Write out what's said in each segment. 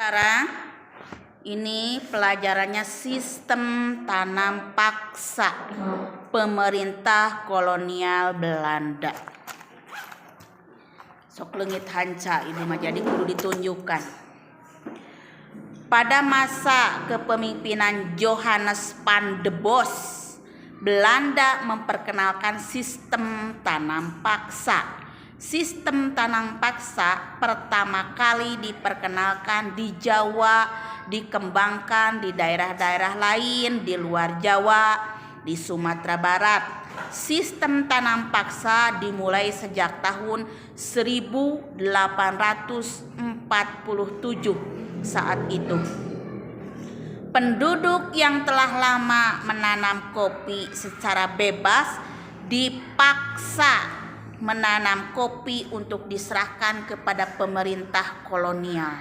Sekarang ini pelajarannya sistem tanam paksa pemerintah kolonial Belanda. Sok leungit hanca ibu mah jadi kudu ditunjukkan. Pada masa kepemimpinan Johannes van de Bos, Belanda memperkenalkan sistem tanam paksa. Sistem tanam paksa pertama kali diperkenalkan di Jawa, dikembangkan di daerah-daerah lain di luar Jawa, di Sumatera Barat. Sistem tanam paksa dimulai sejak tahun 1847 saat itu. Penduduk yang telah lama menanam kopi secara bebas dipaksa menanam kopi untuk diserahkan kepada pemerintah kolonial.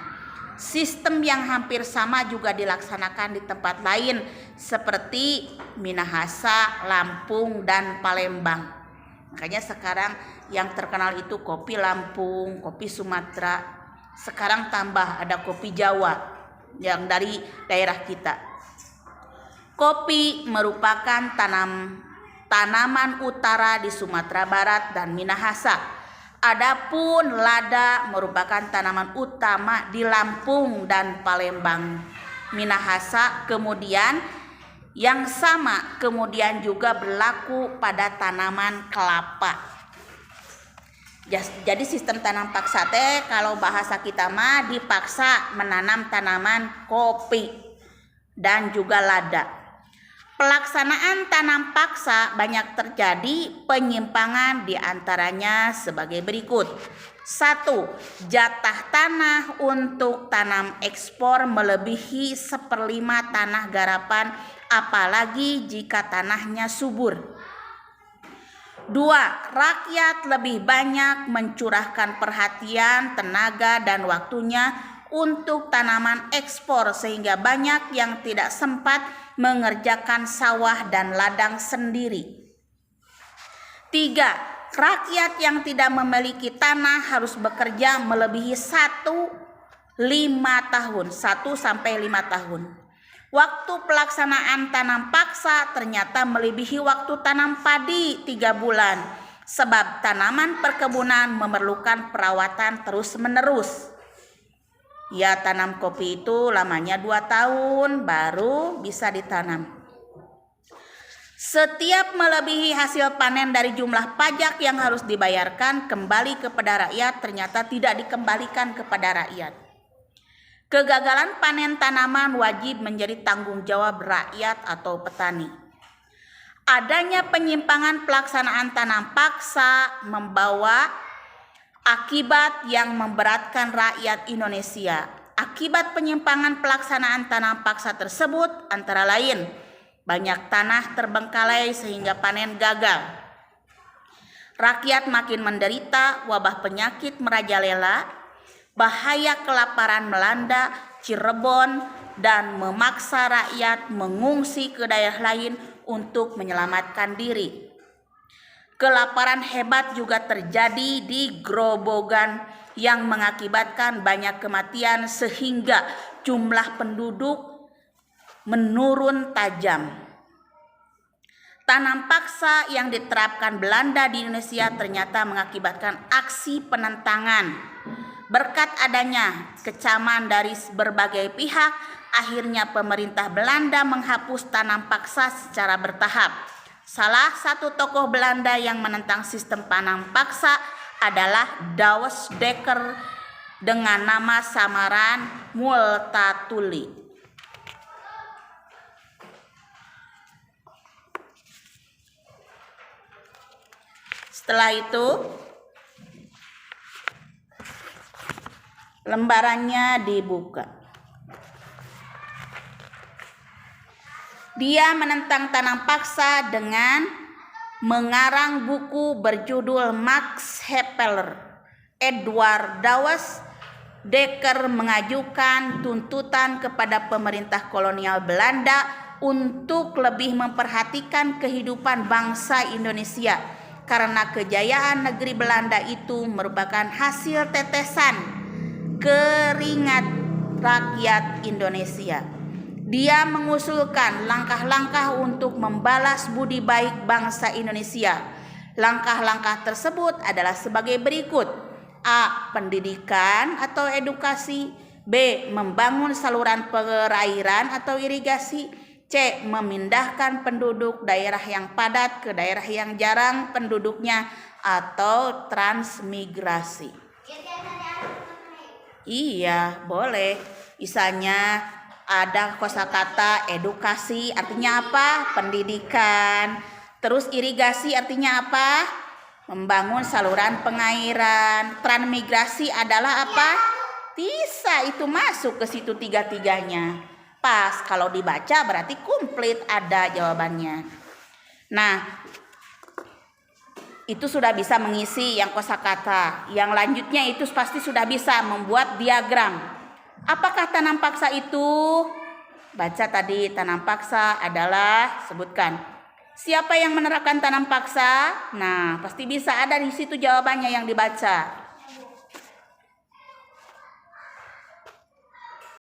Sistem yang hampir sama juga dilaksanakan di tempat lain seperti Minahasa, Lampung, dan Palembang. Makanya sekarang yang terkenal itu kopi Lampung, kopi Sumatera. Sekarang tambah ada kopi Jawa yang dari daerah kita. Kopi merupakan tanaman utara di Sumatera Barat dan Minahasa. Adapun lada merupakan tanaman utama di Lampung dan Palembang. Minahasa kemudian yang sama kemudian juga berlaku pada tanaman kelapa. Jadi sistem tanam paksa teh kalau bahasa kita mah dipaksa menanam tanaman kopi dan juga lada. Pelaksanaan tanam paksa banyak terjadi penyimpangan diantaranya sebagai berikut. 1. Jatah tanah untuk tanam ekspor melebihi 1/5 tanah garapan apalagi jika tanahnya subur. 2. Rakyat lebih banyak mencurahkan perhatian, tenaga, dan waktunya untuk tanaman ekspor sehingga banyak yang tidak sempat mengerjakan sawah dan ladang sendiri. 3. Rakyat yang tidak memiliki tanah harus bekerja melebihi 1-5 tahun. Waktu pelaksanaan tanam paksa ternyata melebihi waktu tanam padi 3 bulan sebab tanaman perkebunan memerlukan perawatan terus-menerus. Ya, tanam kopi itu lamanya 2 tahun baru bisa ditanam. Setiap melebihi hasil panen dari jumlah pajak yang harus dibayarkan kembali kepada rakyat ternyata tidak dikembalikan kepada rakyat. Kegagalan panen tanaman wajib menjadi tanggung jawab rakyat atau petani. Adanya penyimpangan pelaksanaan tanam paksa membawa akibat yang memberatkan rakyat Indonesia. Akibat penyimpangan pelaksanaan tanam paksa tersebut antara lain banyak tanah terbengkalai sehingga panen gagal. Rakyat makin menderita, wabah penyakit merajalela, bahaya kelaparan melanda Cirebon dan memaksa rakyat mengungsi ke daerah lain untuk menyelamatkan diri. Kelaparan hebat juga terjadi di Grobogan yang mengakibatkan banyak kematian sehingga jumlah penduduk menurun tajam. Tanam paksa yang diterapkan Belanda di Indonesia ternyata mengakibatkan aksi penentangan. Berkat adanya kecaman dari berbagai pihak, akhirnya pemerintah Belanda menghapus tanam paksa secara bertahap. Salah satu tokoh Belanda yang menentang sistem tanam paksa adalah Douwe Dekker dengan nama samaran Multatuli. Setelah itu lembarannya dibuka. Dia menentang tanam paksa dengan mengarang buku berjudul Max Havelaar. Edward Douwe Dekker mengajukan tuntutan kepada pemerintah kolonial Belanda untuk lebih memperhatikan kehidupan bangsa Indonesia karena kejayaan negeri Belanda itu merupakan hasil tetesan keringat rakyat Indonesia. Dia mengusulkan langkah-langkah untuk membalas budi baik bangsa Indonesia. Langkah-langkah tersebut adalah sebagai berikut. A. Pendidikan atau edukasi. B. Membangun saluran perairan atau irigasi. C. Memindahkan penduduk daerah yang padat ke daerah yang jarang penduduknya atau transmigrasi. Iya, boleh. Misalnya ada kosakata edukasi artinya apa? Pendidikan. Terus irigasi artinya apa? Membangun saluran pengairan. Transmigrasi adalah apa? Bisa itu masuk ke situ tiga-tiganya. Pas kalau dibaca berarti komplit ada jawabannya. Nah, itu sudah bisa mengisi yang kosakata. Yang lanjutnya itu pasti sudah bisa membuat diagram. Apakah tanam paksa itu? Baca tadi, tanam paksa adalah, sebutkan. Siapa yang menerapkan tanam paksa? Nah, pasti bisa ada di situ jawabannya yang dibaca.